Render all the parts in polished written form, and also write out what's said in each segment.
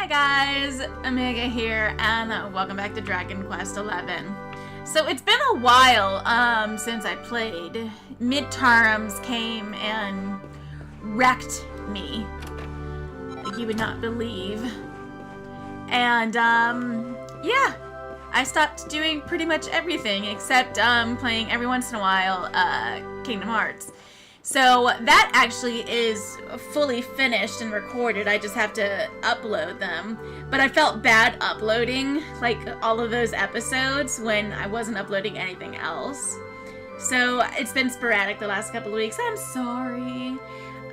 Hi guys, Omega here, and welcome back to Dragon Quest XI. So it's been a while since I played. Midterms came and wrecked me, like you would not believe. And yeah, I stopped doing pretty much everything except playing every once in a while Kingdom Hearts. So that actually is fully finished and recorded. I just have to upload them. But I felt bad uploading like all of those episodes when I wasn't uploading anything else. So it's been sporadic the last couple of weeks. I'm sorry.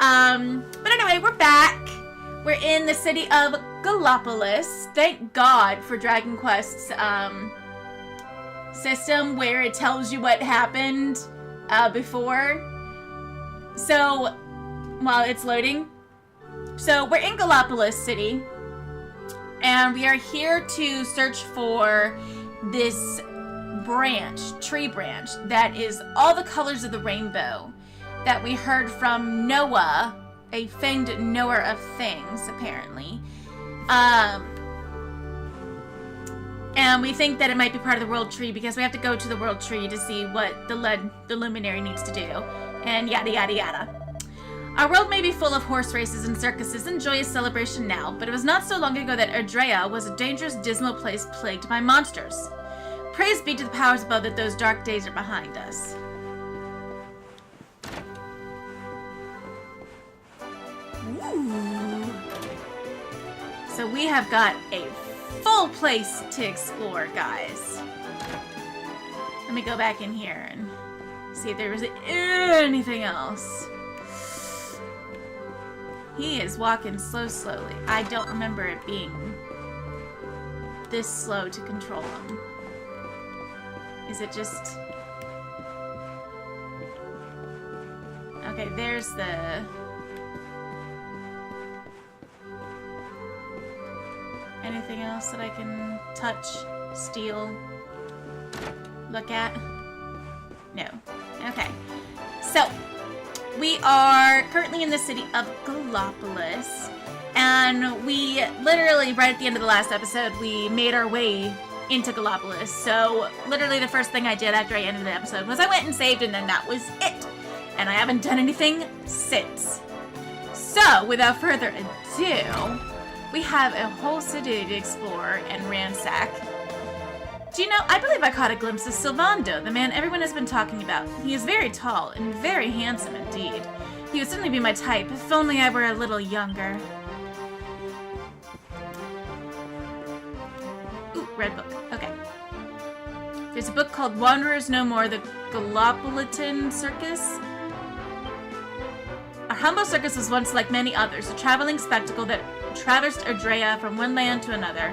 But anyway, we're back. We're in the city of Gallopolis. Thank God for Dragon Quest's system where it tells you what happened before. So, while it's loading, so we're in Gallopolis City, and we are here to search for this tree branch, that is all the colors of the rainbow, that we heard from Noah, a famed knower of things, apparently. And we think that it might be part of the world tree because we have to go to the world tree to see what the luminary needs to do. And yada yada yada. Our world may be full of horse races and circuses and joyous celebration now, but it was not so long ago that Erdrea was a dangerous, dismal place plagued by monsters. Praise be to the powers above that those dark days are behind us. Ooh. So we have got a full place to explore, guys. Let me go back in here and see if there was anything else. He is walking slowly. I don't remember it being this slow to control him. Is it just... Okay, there's the... Anything else that I can touch, steal, look at? No. Okay. So, we are currently in the city of Gallopolis, and we literally, right at the end of the last episode, we made our way into Gallopolis. So, literally the first thing I did after I ended the episode was I went and saved, and then that was it. And I haven't done anything since. So, without further ado, we have a whole city to explore and ransack. Do you know, I believe I caught a glimpse of Sylvando, the man everyone has been talking about. He is very tall and very handsome indeed. He would certainly be my type, if only I were a little younger. Ooh, red book. Okay. There's a book called Wanderers No More, the Gallopolitan Circus. Our humble circus was once like many others, a traveling spectacle that traversed Erdrea from one land to another.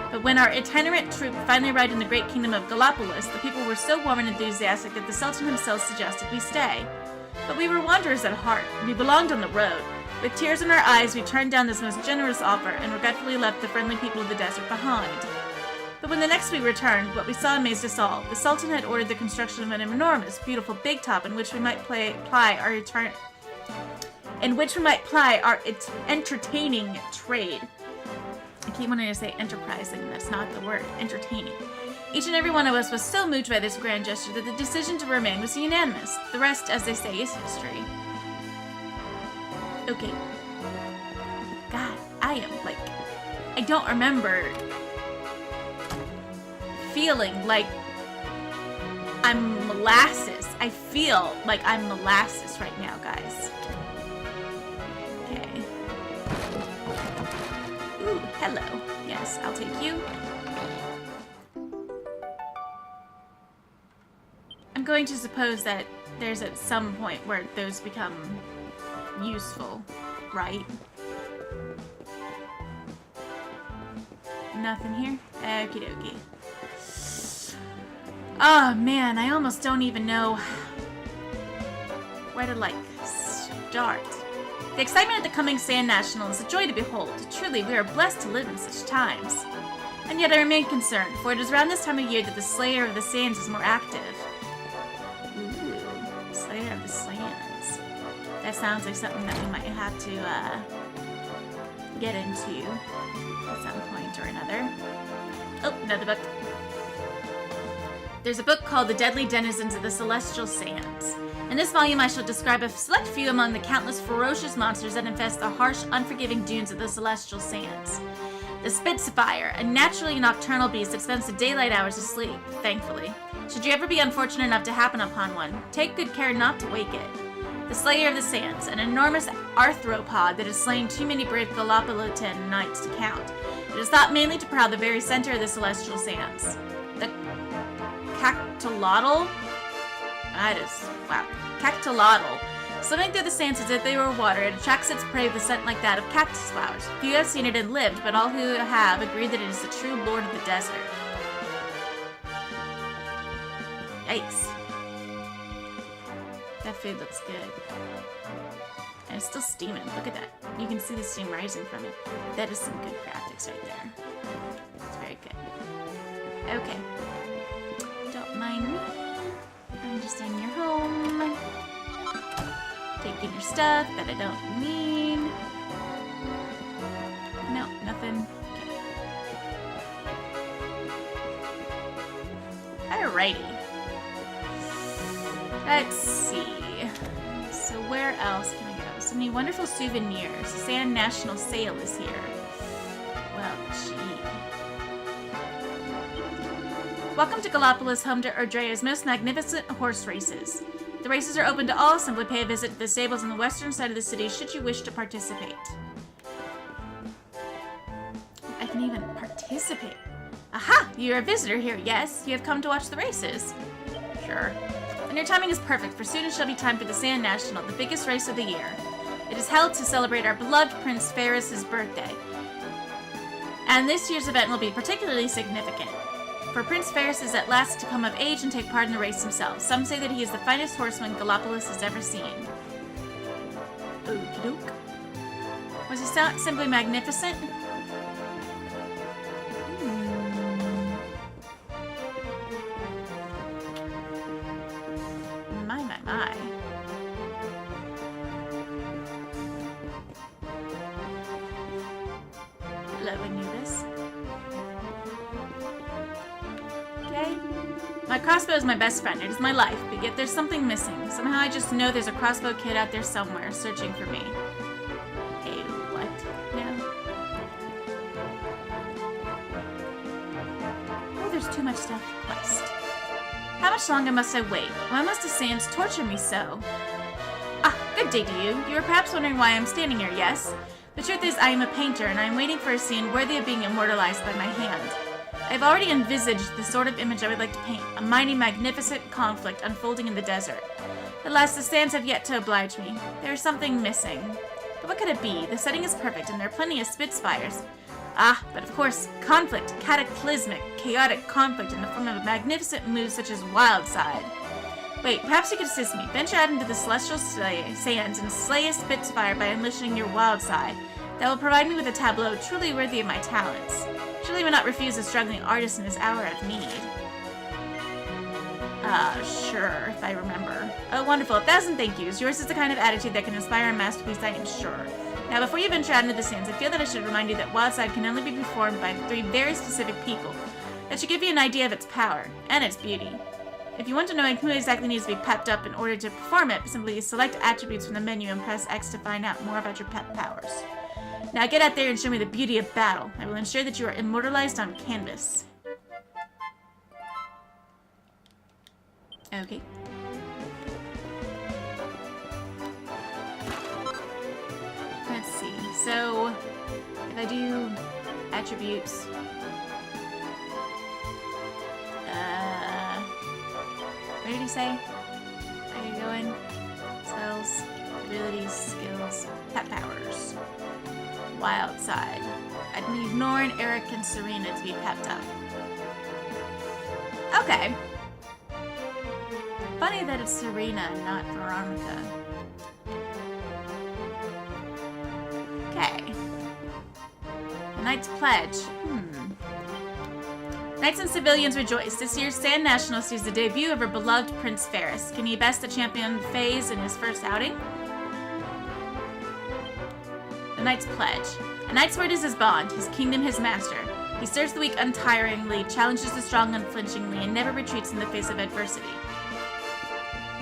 But when our itinerant troupe finally arrived in the great kingdom of Gallopolis, the people were so warm and enthusiastic that the Sultan himself suggested we stay. But we were wanderers at heart. We belonged on the road. With tears in our eyes, we turned down this most generous offer and regretfully left the friendly people of the desert behind. But when the next we returned, what we saw amazed us all. The Sultan had ordered the construction of an enormous, beautiful big top in which we might ply our entertaining trade. I keep wanting to say enterprising, and that's not the word. Entertaining. Each and every one of us was so moved by this grand gesture that the decision to remain was unanimous. The rest, as they say, is history. Okay. God, I am, like... I don't remember feeling like I'm molasses. I feel like I'm molasses right now, guys. Okay. Ooh, hello. Yes, I'll take you. I'm going to suppose that there's at some point where those become useful, right? Nothing here? Okie dokie. Oh man, I almost don't even know where to, like, start. The excitement at the coming Sand National is a joy to behold. Truly, we are blessed to live in such times. And yet I remain concerned, for it is around this time of year that the Slayer of the Sands is more active. Ooh, Slayer of the Sands. That sounds like something that we might have to, get into at some point or another. Oh, another book. There's a book called The Deadly Denizens of the Celestial Sands. In this volume, I shall describe a select few among the countless ferocious monsters that infest the harsh, unforgiving dunes of the Celestial Sands. The Spitfire, a naturally nocturnal beast that spends the daylight hours asleep, thankfully. Should you ever be unfortunate enough to happen upon one, take good care not to wake it. The Slayer of the Sands, an enormous arthropod that has slain too many brave Gallipolitan knights to count. It is thought mainly to prowl the very center of the Celestial Sands. The Cactolotl? That is, wow. Cactolotl. Swimming through the sands as if they were water, it attracts its prey with a scent like that of cactus flowers. Few have seen it and lived, but all who have agree that it is the true lord of the desert. Yikes. That food looks good. And it's still steaming. Look at that. You can see the steam rising from it. That is some good graphics right there. It's very good. Okay. Don't mind me. I'm just in your home. Taking your stuff that I don't need. No, nothing. Okay. Alrighty. Let's see. So where else can I go? So many wonderful souvenirs. Sand National Sale is here. Well, gee. Welcome to Gallipolis, home to Erdrea's most magnificent horse races. The races are open to all. Simply pay a visit to the stables on the western side of the city should you wish to participate. I can even participate. Aha! You're a visitor here, yes? You have come to watch the races. Sure. And your timing is perfect, for soon it shall be time for the Sand National, the biggest race of the year. It is held to celebrate our beloved Prince Ferris's birthday. And this year's event will be particularly significant. For Prince Ferris is at last to come of age and take part in the race himself. Some say that he is the finest horseman Gallipolis has ever seen. Okie doke. Was he simply magnificent? My. Hello, Anubis. Okay. My crossbow is my best friend. It is my life, but yet there's something missing. Somehow I just know there's a crossbow kid out there somewhere searching for me. Hey, what? No. Oh, there's too much stuff to quest. How much longer must I wait? Why must the sands torture me so? Ah, good day to you. You are perhaps wondering why I'm standing here, yes? The truth is, I am a painter, and I am waiting for a scene worthy of being immortalized by my hand. I have already envisaged the sort of image I would like to paint, a mighty, magnificent conflict unfolding in the desert. Alas, the sands have yet to oblige me. There is something missing. But what could it be? The setting is perfect, and there are plenty of Spitfires. Ah, but of course, conflict, cataclysmic, chaotic conflict in the form of a magnificent mood such as Wildside. Wait, perhaps you could assist me. Venture out into the celestial sands and slay a Spitfire by unleashing your Wildside. That will provide me with a tableau truly worthy of my talents. Surely would not refuse a struggling artist in his hour of need. Sure, if I remember. Oh, wonderful. 1,000 thank yous. Yours is the kind of attitude that can inspire a masterpiece, I am sure. Now, before you venture out into the sands, I feel that I should remind you that Wildside can only be performed by 3 very specific people. That should give you an idea of its power, and its beauty. If you want to know who exactly needs to be pepped up in order to perform it, simply select attributes from the menu and press X to find out more about your pep powers. Now get out there and show me the beauty of battle. I will ensure that you are immortalized on canvas. Okay. Let's see. So, if I do attributes, what did he say? Are you going? Spells, abilities, skills, pet powers. Wildside. I'd need Norn, Eric, and Serena to be pepped up. Okay. Funny that it's Serena and not Veronica. Okay. The Knight's Pledge. Knights and civilians rejoice. This year's Sand National sees the debut of our beloved Prince Ferris. Can he best the champion phase in his first outing? The knight's pledge. A knight's word is his bond, his kingdom his master. He serves the weak untiringly, challenges the strong unflinchingly, and never retreats in the face of adversity.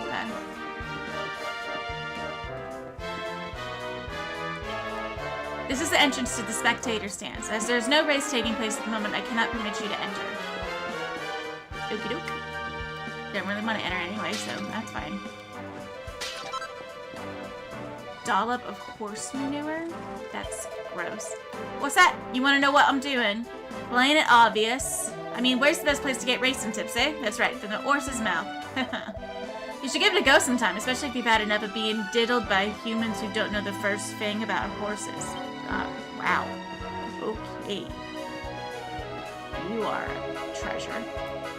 Okay. This is the entrance to the spectator stands. As there is no race taking place at the moment, I cannot permit you to enter. Okie doke. Don't really want to enter anyway, so that's fine. Dollop of horse manure? That's gross. What's that? You want to know what I'm doing? Well, ain't it obvious? I mean, where's the best place to get racing tips, eh? That's right, from the horse's mouth. You should give it a go sometime, especially if you've had enough of being diddled by humans who don't know the first thing about horses. Wow. Okay. You are a treasure.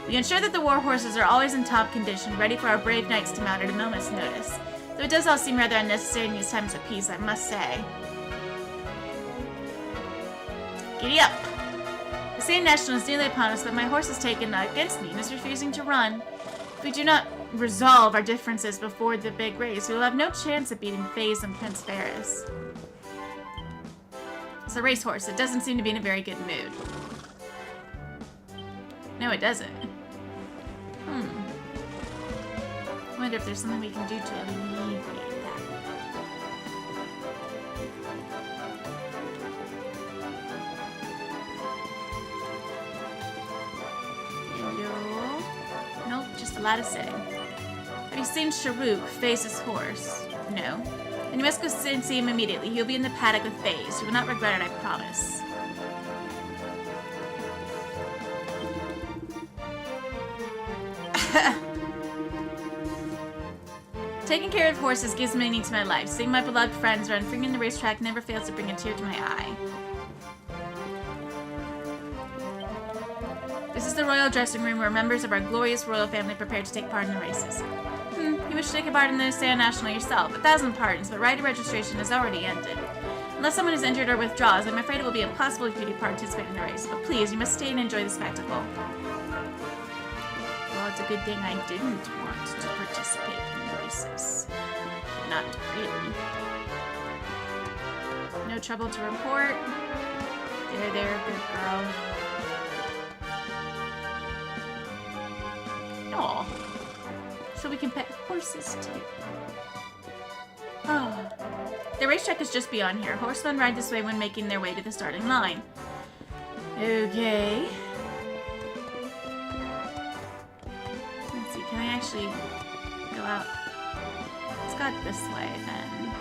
We ensure that the war horses are always in top condition, ready for our brave knights to mount at a moment's notice. Though it does all seem rather unnecessary in these times of peace, I must say. Giddy up! The same national is nearly upon us, but my horse has taken against me and is refusing to run. If we do not resolve our differences before the big race, we will have no chance of beating FaZe and Prince Ferris. It's a racehorse. It doesn't seem to be in a very good mood. No, it doesn't. I wonder if there's something we can do to alleviate that. Hello? Nope, just a lot of sitting. Have you seen Sharuk, FaZe's horse? No. Then you must go and see him immediately. He'll be in the paddock with FaZe. You will not regret it, I promise. Taking care of horses gives meaning to my life. Seeing my beloved friends run free in the racetrack never fails to bring a tear to my eye. This is the royal dressing room where members of our glorious royal family prepare to take part in the races. You wish to take part in the Sand National yourself. 1,000 pardons, but rider registration has already ended. Unless someone is injured or withdraws, I'm afraid it will be impossible for you to participate in the race. But please, you must stay and enjoy the spectacle. Well, it's a good thing I didn't want to participate in the races. Not really. No trouble to report. There, good girl. Aw. So we can pet horses too. Oh. The racetrack is just beyond here. Horsemen ride this way when making their way to the starting line. Okay. Let's see, can I actually go out? Let's go out this way then.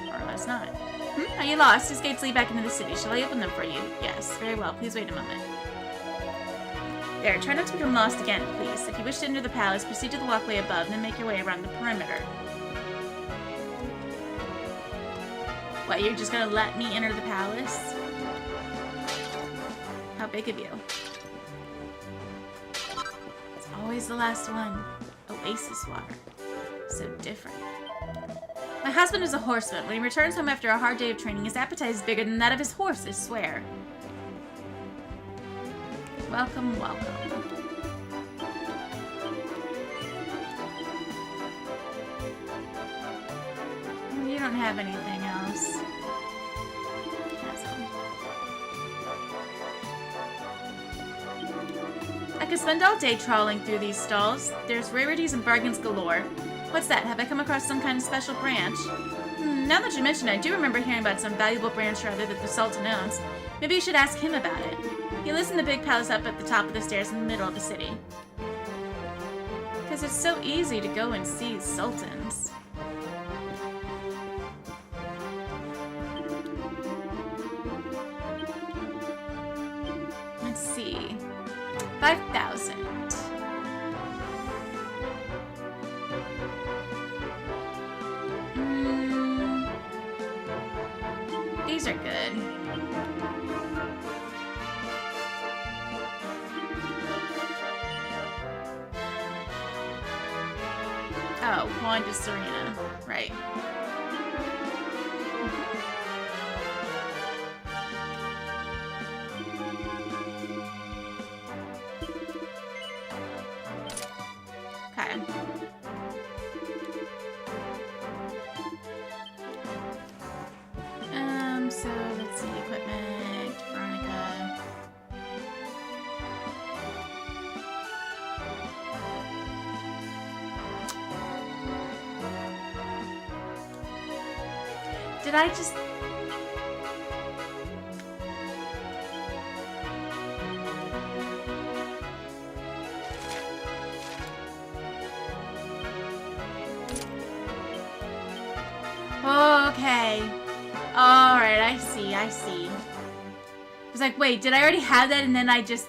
Or let's not. Are you lost? These gates lead back into the city. Shall I open them for you? Yes, very well. Please wait a moment. There, try not to become lost again, please. If you wish to enter the palace, proceed to the walkway above, then make your way around the perimeter. What, you're just gonna let me enter the palace? How big of you? It's always the last one. Oasis water. So different. My husband is a horseman. When he returns home after a hard day of training, his appetite is bigger than that of his horse, I swear. Welcome, welcome. You don't have anything else. I could spend all day trawling through these stalls. There's rarities and bargains galore. What's that? Have I come across some kind of special branch? Now that you mention it, I do remember hearing about some valuable branch or other that the Sultan owns. Maybe you should ask him about it. He lives in the big palace up at the top of the stairs in the middle of the city. Because it's so easy to go and see sultans. Let's see. 5,000. These are good. Oh, Wand to Serena. Right. Okay. Did I just... Okay. Alright, I see. I was like, wait, did I already have that and then I just...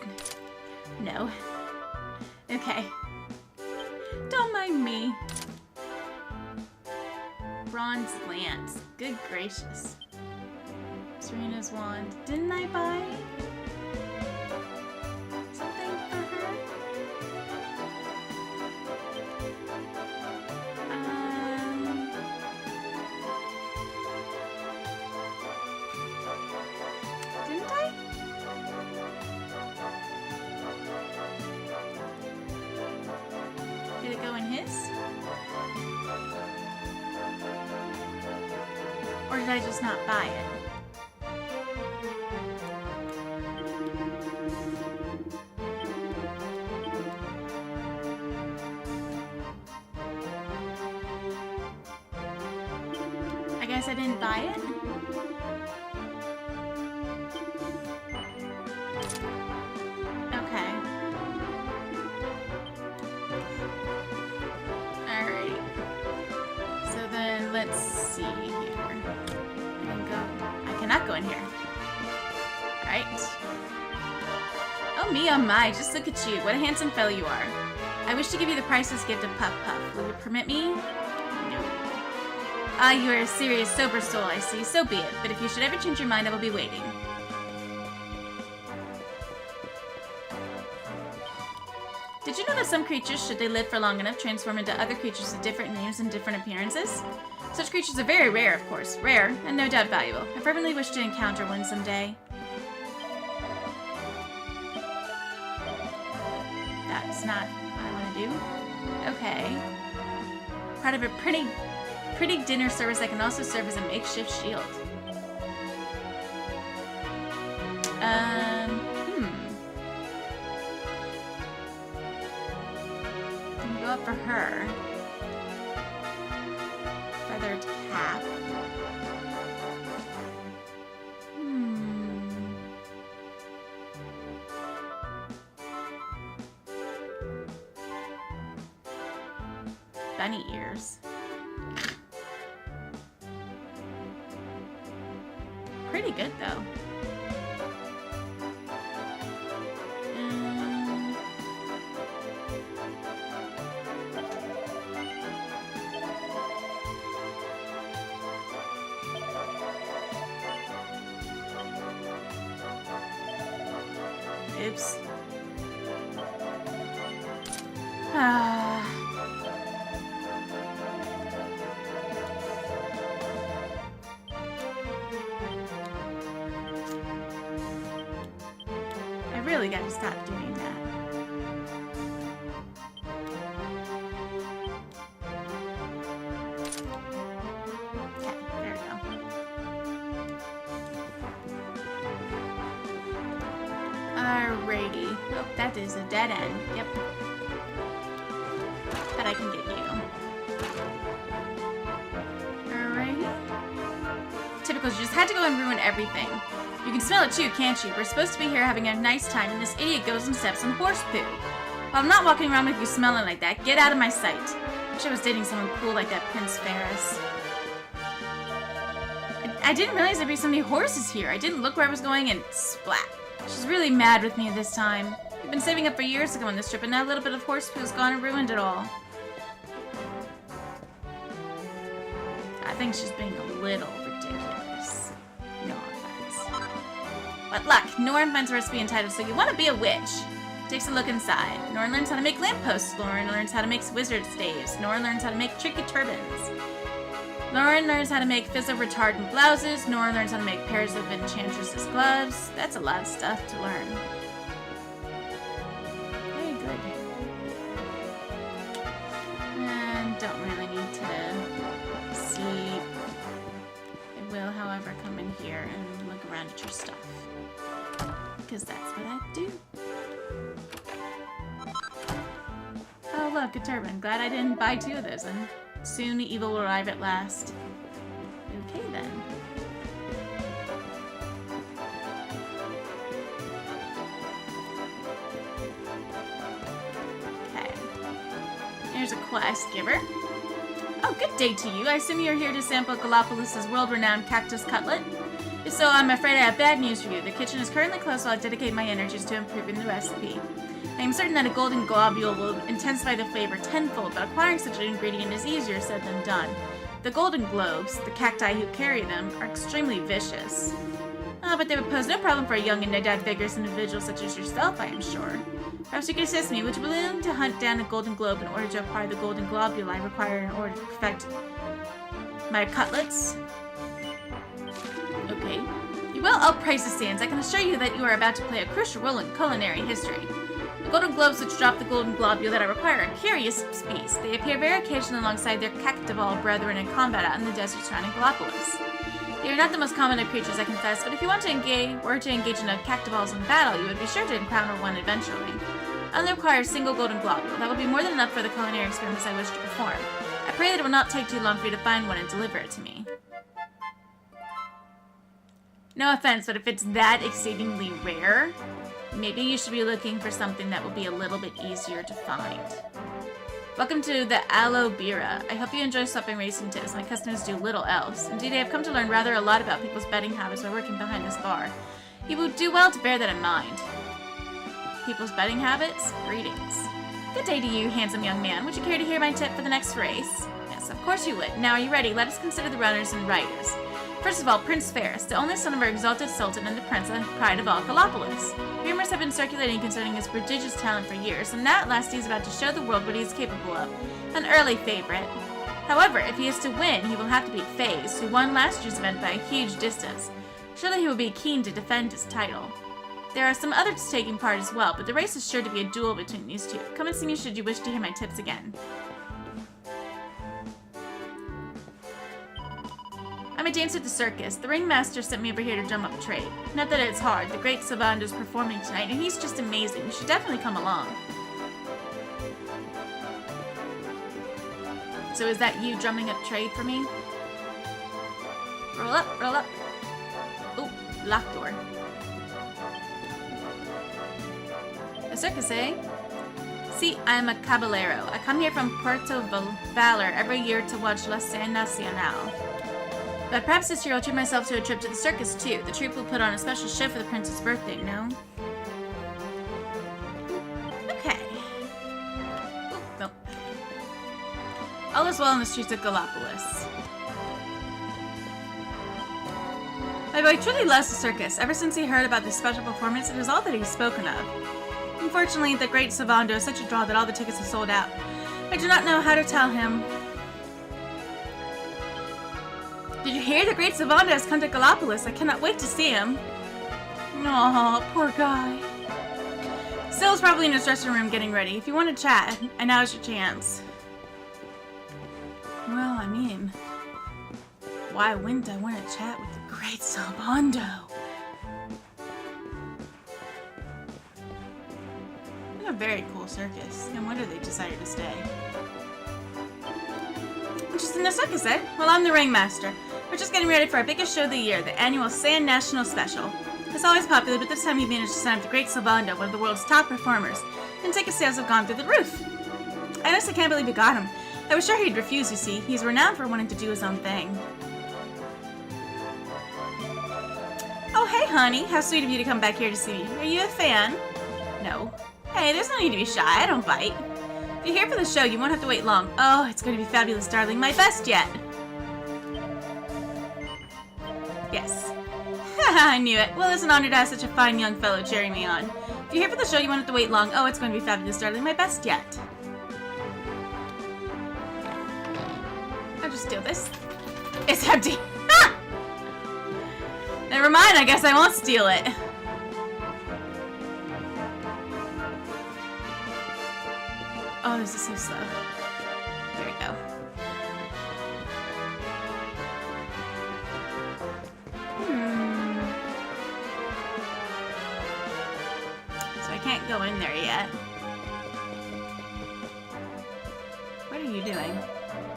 No. Okay. Don't mind me. Bronze lance. Good gracious. Serena's wand. Didn't I buy something for her? Didn't I? Did it go in his? Or did I just not buy it? I guess I didn't buy it? Okay. Alright. So then let's see here. I cannot go in here. Alright. Oh me, oh my, just look at you. What a handsome fellow you are. I wish to give you the priceless gift of Puff Puff. Will you permit me? No. Ah, you are a serious, sober soul, I see. So be it. But if you should ever change your mind, I will be waiting. Did you know that some creatures, should they live for long enough, transform into other creatures with different names and different appearances? Such creatures are very rare, of course. Rare, and no doubt valuable. I fervently wish to encounter one someday. That's not what I want to do. Okay. Part of a pretty dinner service that can also serve as a makeshift shield. Can we go up for her? Feathered cap. Bunny ears. Pretty good though. Oops. I really gotta stop doing that. Okay, there we go. Alrighty. Oh, that is a dead end. Yep. But I can get you. Alrighty. Typical, you just had to go and ruin everything. You can smell it too, can't you? We're supposed to be here having a nice time, and this idiot goes and steps on horse poo. Well, I'm not walking around with you smelling like that. Get out of my sight. Wish I was dating someone cool like that Prince Ferris. I didn't realize there'd be so many horses here. I didn't look where I was going and splat. She's really mad with me this time. We've been saving up for years to go on this trip, and now a little bit of horse poo's gone and ruined it all. I think she's being a little ridiculous. No offense. But luck, Norn finds a recipe entitled So You Want to Be a Witch. Takes a look inside. Norn learns how to make lampposts. Norn learns how to make wizard staves. Norn learns how to make tricky turbans. Norn learns how to make fizzle retardant blouses. Norn learns how to make pairs of enchantress's gloves. That's a lot of stuff to learn. Very good. And don't really need to see. I will, however, come in here and look around at your stuff. Because that's what I do. Oh look, a turban. Glad I didn't buy two of those then. Soon evil will arrive at last. Okay then. Here's a quest giver. Oh, good day to you. I assume you're here to sample Galapagos' world-renowned cactus cutlet? If so, I'm afraid I have bad news for you. The kitchen is currently closed while I dedicate my energies to improving the recipe. I am certain that a golden globule will intensify the flavor tenfold, but acquiring such an ingredient is easier said than done. The golden globes, the cacti who carry them, are extremely vicious. But they would pose no problem for a young and vigorous individual such as yourself, I am sure. Perhaps you could assist me. Would you be willing to hunt down a golden globe in order to acquire the golden globule I require in order to perfect my cutlets? Okay. You will all praise the stands. I can assure you that you are about to play a crucial role in culinary history. The golden globes which drop the golden globule that I require are curious beasts. They appear very occasionally alongside their cactival brethren in combat out in the desert surrounding Galapagos. They are not the most common of creatures, I confess, but if you want to engage in a cactivals in battle, you would be sure to encounter one eventually. I only require a single golden globule. That will be more than enough for the culinary experiments I wish to perform. I pray that it will not take too long for you to find one and deliver it to me. No offense, but if it's that exceedingly rare, maybe you should be looking for something that will be a little bit easier to find. Welcome to the Aloe Bira. I hope you enjoy swapping racing tips. My customers do little else. Indeed, I have come to learn rather a lot about people's betting habits by working behind this bar. You would do well to bear that in mind. People's betting habits? Greetings. Good day to you, handsome young man. Would you care to hear my tip for the next race? Yes, of course you would. Now, are you ready? Let us consider the runners and riders. First of all, Prince Ferris, the only son of our exalted sultan and the prince and pride of all Galapagos. Rumors have been circulating concerning his prodigious talent for years, and now at last he is about to show the world what he is capable of. An early favorite. However, if he is to win, he will have to beat FaZe, who won last year's event by a huge distance. Surely he will be keen to defend his title. There are some others taking part as well, but the race is sure to be a duel between these two. Come and see me should you wish to hear my tips again. I'm a dancer at the circus. The ringmaster sent me over here to drum up trade. Not that it's hard. The great Salvando's performing tonight, and he's just amazing. You should definitely come along. So is that you drumming up trade for me? Roll up, roll up. Ooh, locked door. A circus, eh? See, I am a caballero. I come here from Puerto Valor every year to watch La Scène Nationale. But perhaps this year I'll treat myself to a trip to the circus, too. The troupe will put on a special show for the prince's birthday, no? Okay. Ooh, nope. All is well in the streets of Galapagos. My boy truly loves the circus. Ever since he heard about this special performance, it is all that he's spoken of. Unfortunately, the great Salvando is such a draw that all the tickets are sold out. I do not know how to tell him. Did you hear? The great Salvando has come to Galapagos. I cannot wait to see him. Aw, poor guy. Sill's probably in his dressing room getting ready. If you want to chat, and now's your chance. Well, I mean, why wouldn't I want to chat with the great Salvando? A very cool circus. No wonder they decided to stay. Interesting, the circus, eh? Well, I'm the ringmaster. We're just getting ready for our biggest show of the year, the annual Sand National Special. It's always popular, but this time we managed to sign up the great Salvando, one of the world's top performers, and ticket sales have gone through the roof. I honestly can't believe we got him. I was sure he'd refuse, you see. He's renowned for wanting to do his own thing. Oh, hey, honey. How sweet of you to come back here to see me. Are you a fan? No. Hey, there's no need to be shy. I don't bite. If you're here for the show, you won't have to wait long. Oh, it's going to be fabulous, darling. My best yet. Yes. I knew it. Well, it's an honor to have such a fine young fellow cheering me on. If you're here for the show, you won't have to wait long. Oh, it's going to be fabulous, darling. My best yet. I'll just steal this. It's empty. Ha! Never mind. I guess I won't steal it. Oh, this is so slow. There we go. So I can't go in there yet. What are you doing?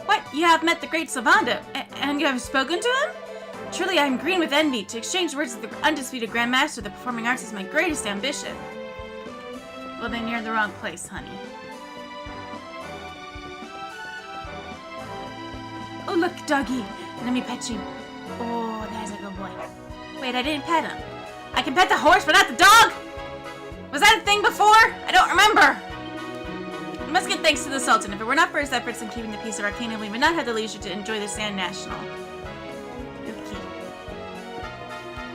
What? You have met the great Salvando, and you have spoken to him? Truly, I am green with envy. To exchange words with the undisputed Grandmaster of the Performing Arts is my greatest ambition. Well, then you're in the wrong place, honey. Oh, look, doggy. Let me pet you. Oh, there's a good boy. Wait, I didn't pet him. I can pet the horse, but not the dog? Was that a thing before? I don't remember. We must give thanks to the Sultan. If it were not for his efforts in keeping the peace of our kingdom, we would not have the leisure to enjoy the Sand National. Okay.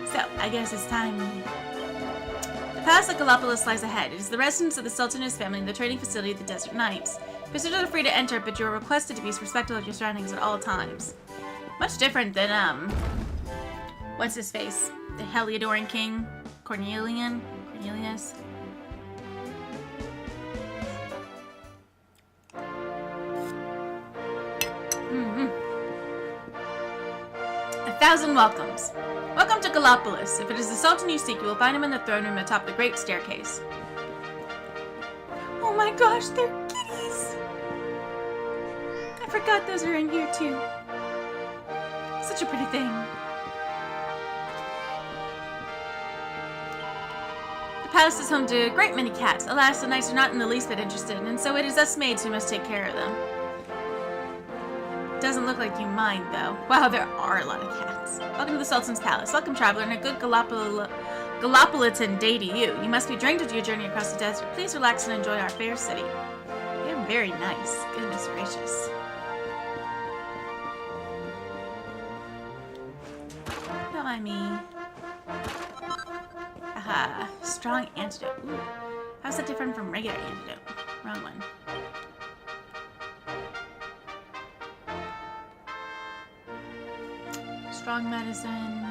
So, I guess it's time. The Palace of Gallipolis lies ahead. It is the residence of the Sultan and his family and the training facility of the Desert Knights. Visitors are free to enter, but you are requested to be respectful of your surroundings at all times. Much different than, what's his face? The Heliodoran King? Cornelius? A thousand welcomes. Welcome to Gallipolis. If it is the Sultan you seek, you will find him in the throne room atop the great staircase. Oh my gosh, they're kitties! I forgot those are in here too. Such a pretty thing. The palace is home to a great many cats. Alas, the knights are not in the least bit interested, and so it is us maids who must take care of them. Doesn't look like you mind, though. Wow, there are a lot of cats. Welcome to the Sultan's palace. Welcome, traveler, and a good Gallipolitan day to you. You must be drained of your journey across the desert. Please relax and enjoy our fair city. You're very nice. Goodness gracious. Don't mind me. Aha. Strong antidote. Ooh. How's that different from regular antidote? Wrong one. Strong medicine.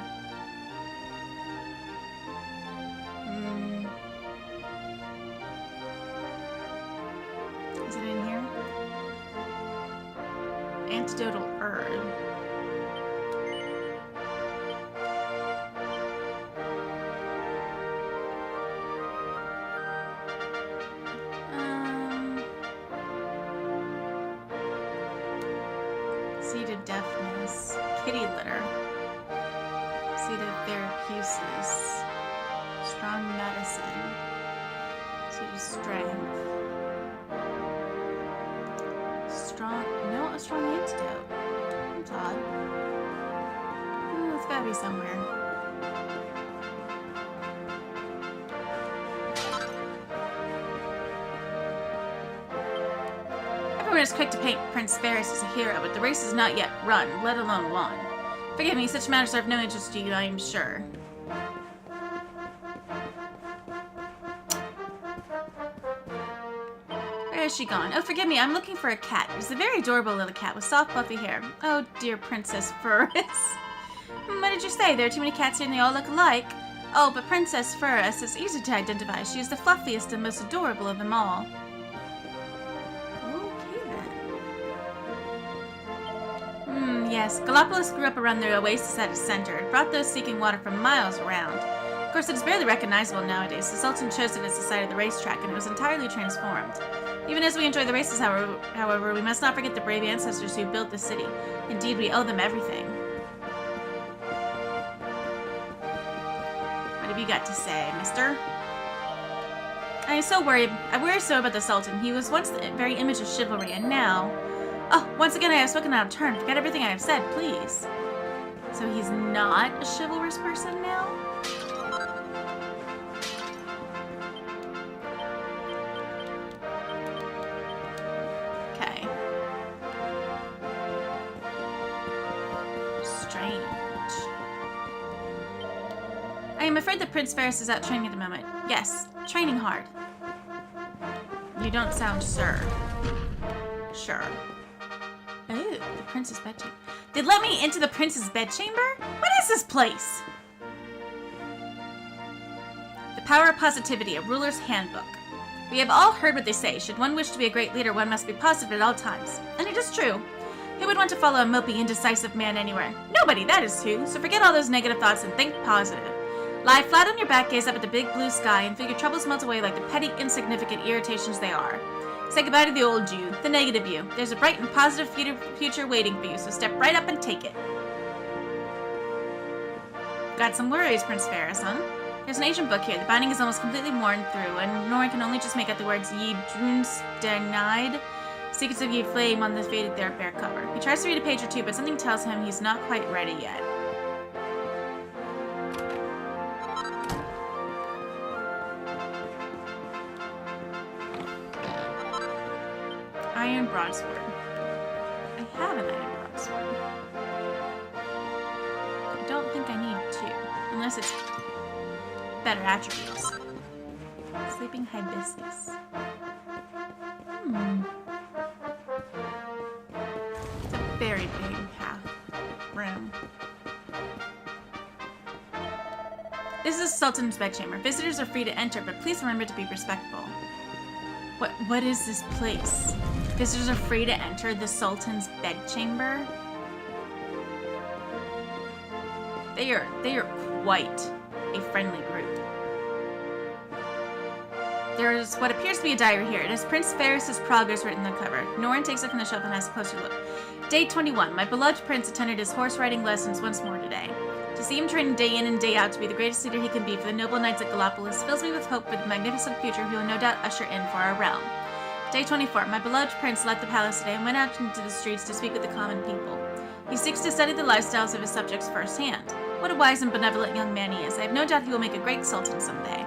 Is it in here? Antidotal herb. Seed of deafness. Kitty litter. Seed of therapeusis. Strong medicine. Seed of strength. A strong antidote. That's odd. Oh, it's gotta be somewhere. Everyone is quick to paint Prince Ferris as a hero, but the race is not yet run, let alone won. Forgive me, such matters are of no interest to you, I am sure. Where has she gone? Oh, forgive me, I'm looking for a cat. It's a very adorable little cat with soft, fluffy hair. Oh, dear Princess Furris. What did you say? There are too many cats here and they all look alike. Oh, but Princess Furris is easy to identify. She is the fluffiest and most adorable of them all. Yes, Gallipolis grew up around the oasis at its center. It brought those seeking water from miles around. Of course, it is barely recognizable nowadays. The Sultan chose it as the site of the racetrack, and it was entirely transformed. Even as we enjoy the races, however, we must not forget the brave ancestors who built the city. Indeed, we owe them everything. What have you got to say, mister? I am so worried. I worry so about the Sultan. He was once the very image of chivalry, and now... Oh, once again I have spoken out of turn. Forget everything I have said, please. So he's not a chivalrous person now? Okay. Strange. I am afraid that Prince Ferris is out training at the moment. Yes, training hard. You don't sound sure. Sure. Ooh, the prince's bedchamber. They let me into the prince's bedchamber? What is this place? The Power of Positivity, a ruler's handbook. We have all heard what they say. Should one wish to be a great leader, one must be positive at all times. And it is true. Who would want to follow a mopey, indecisive man anywhere? Nobody, that is true. So forget all those negative thoughts and think positive. Lie flat on your back, gaze up at the big blue sky, and feel your troubles melt away like the petty, insignificant irritations they are. Say goodbye to the old you, the negative you. There's a bright and positive future waiting for you, so step right up and take it. Got some worries, Prince Ferris, huh? There's an ancient book here. The binding is almost completely worn through, and Nora can only just make out the words Ye Druns denied. Secrets of Ye Flame on the faded bear cover. He tries to read a page or two, but something tells him he's not quite ready yet. Iron broadsword. I have an iron broadsword. I don't think I need two, unless it's better attributes. Sleeping hibiscus. It's a very big room. This is Sultan's bedchamber. Visitors are free to enter, but please remember to be respectful. What is this place? Visitors are free to enter the Sultan's bedchamber? They are quite a friendly group. There is what appears to be a diary here. It has Prince Ferris's progress written on the cover. Norin takes it from the shelf and has a closer look. Day 21. My beloved prince attended his horse riding lessons once more today. To see him training day in and day out to be the greatest leader he can be for the noble knights at Gallopolis fills me with hope for the magnificent future he will no doubt usher in for our realm. Day 24. My beloved prince left the palace today and went out into the streets to speak with the common people. He seeks to study the lifestyles of his subjects firsthand. What a wise and benevolent young man he is. I have no doubt he will make a great sultan someday.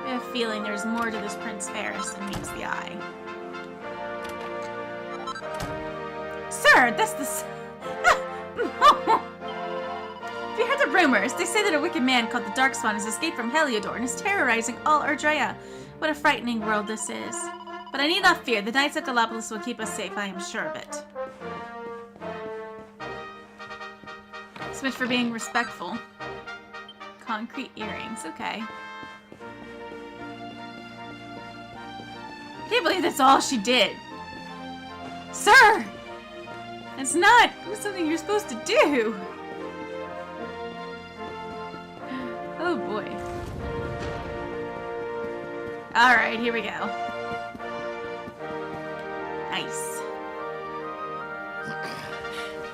I have a feeling there's more to this Prince Ferris than meets the eye. Sir, that's the... Have you heard the rumors? They say that a wicked man called the Darkspawn has escaped from Heliodor and is terrorizing all Ardrea. What a frightening world this is. But I need not fear. The knights at Gallopolis will keep us safe, I am sure of it. So much for being respectful. Concrete earrings, okay. I can't believe that's all she did. Sir! It's not something you're supposed to do. Oh boy. Alright, here we go. Nice.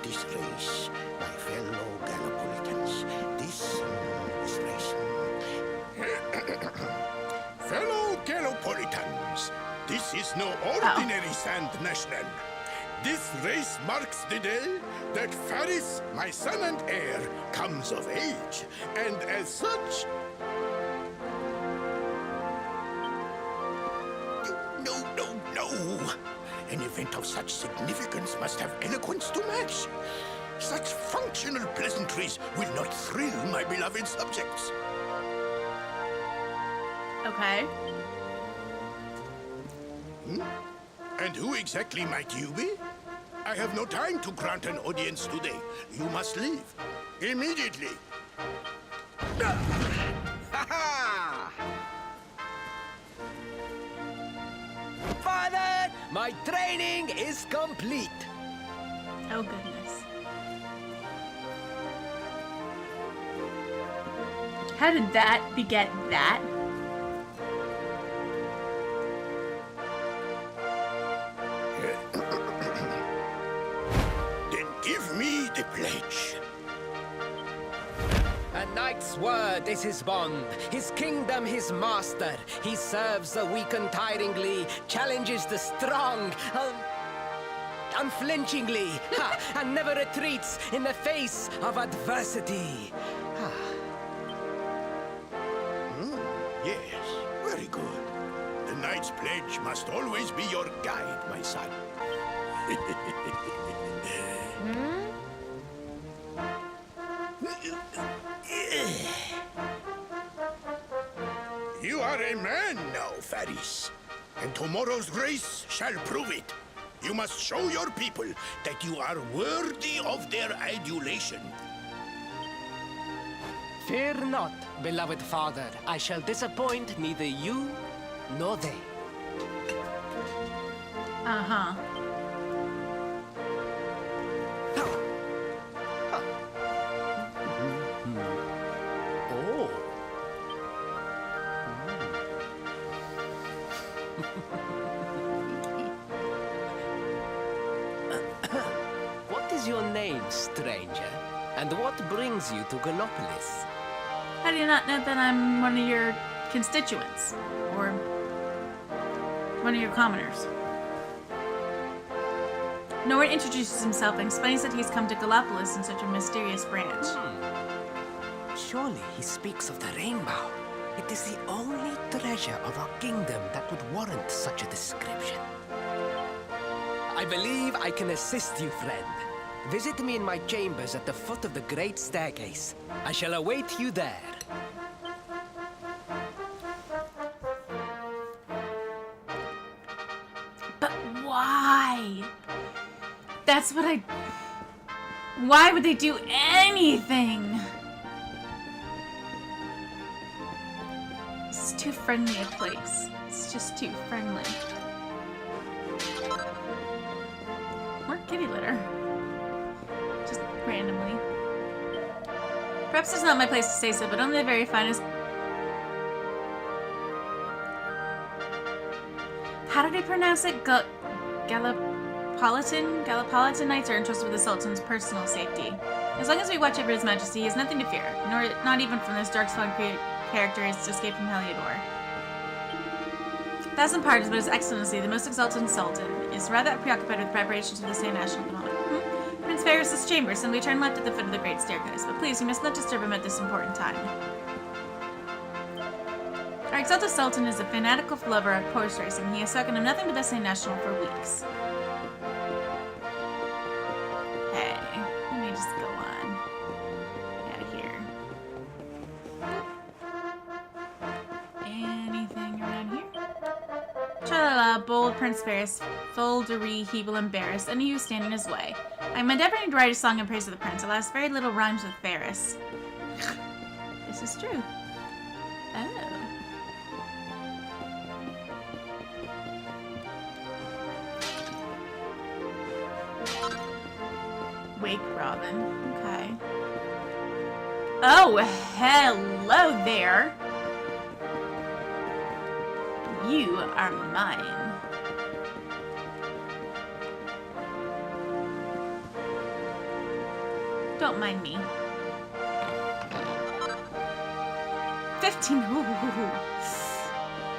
This race, my fellow Gallopolitans, this race. Fellow Gallopolitans, this is no ordinary Sand National. This race marks the day that Faris, my son and heir, comes of age, and as such... No. An event of such significance must have eloquence to match. Such functional pleasantries will not thrill my beloved subjects. Okay. And who exactly might you be? I have no time to grant an audience today. You must leave. Immediately. Father, my training is complete. Oh, goodness. How did that beget that? Then give me the pledge. A knight's word is his bond, his kingdom his master. He serves the weak untiringly, challenges the strong unflinchingly, and never retreats in the face of adversity. Yes, very good. The knight's pledge must always be your guide, my son. You are a man now, Faris. And tomorrow's race shall prove it. You must show your people that you are worthy of their adulation. Fear not, beloved father. I shall disappoint neither you nor they. Uh-huh. Oh. What is your name, stranger? And what brings you to Gallopolis? How do you not know that I'm one of your constituents? Or one of your commoners? Norwood introduces himself and explains that he's come to Gallopolis in such a mysterious branch. Surely he speaks of the rainbow. It is the only treasure of our kingdom that would warrant such a description. I believe I can assist you, friend. Visit me in my chambers at the foot of the great staircase. I shall await you there. But why? That's what I... Why would they do anything? It's too friendly a place. It's just too friendly. More kitty litter. Just randomly. Perhaps it's not my place to say so, but only the very finest... How did I pronounce it? Gallipolitan knights are entrusted with the Sultan's personal safety. As long as we watch over His Majesty, he has nothing to fear, nor not even from this dark-spawn character is to escape from Heliodor. 1,000 pardons, but His Excellency, the most exalted Sultan, is rather preoccupied with preparations for the Sand National at the moment. Prince Ferris's chamber, simply turn left at the foot of the great staircase, but please, you must not disturb him at this important time. Our exalted Sultan is a fanatical lover of horse racing. He has spoken of nothing but the Sand National for weeks. Hey, let me just go on. Out of here. Anything around here? Tra-la-la, bold Prince Ferris, full de ree, he will embarrass any who stand in his way. I am endeavoring to write a song in praise of the prince. Alas, very little rhymes with Ferris. This is true. Oh. Wake Robin. Okay. Oh, hello there. You are mine. Don't mind me. 15. Ooh.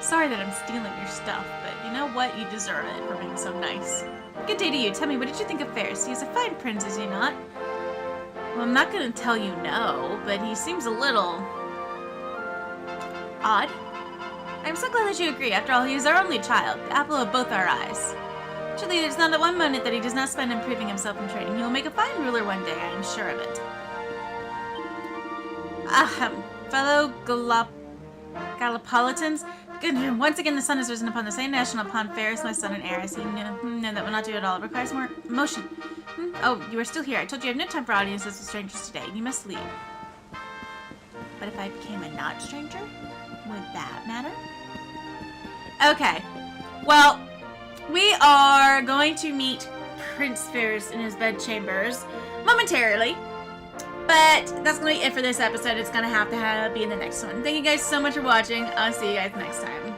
Sorry that I'm stealing your stuff, but you know what? You deserve it for being so nice. Good day to you. Tell me, what did you think of Ferris? He's a fine prince, is he not? Well, I'm not going to tell you no, but he seems a little... odd. I'm so glad that you agree. After all, he is our only child, the apple of both our eyes. Truly, there's not one moment that he does not spend improving himself in training. He will make a fine ruler one day, I am sure of it. Fellow Gallipolitans, once again the sun has risen upon the same national upon Ferris, my son and heir. As he no, that will not do at all. It requires more motion. Oh, you are still here. I told you I have no time for audiences with strangers today. You must leave. But if I became a not stranger, would that matter? Okay. Well, we are going to meet Prince Ferris in his bedchambers momentarily. But that's going to be it for this episode. It's going to have to be in the next one. Thank you guys so much for watching. I'll see you guys next time.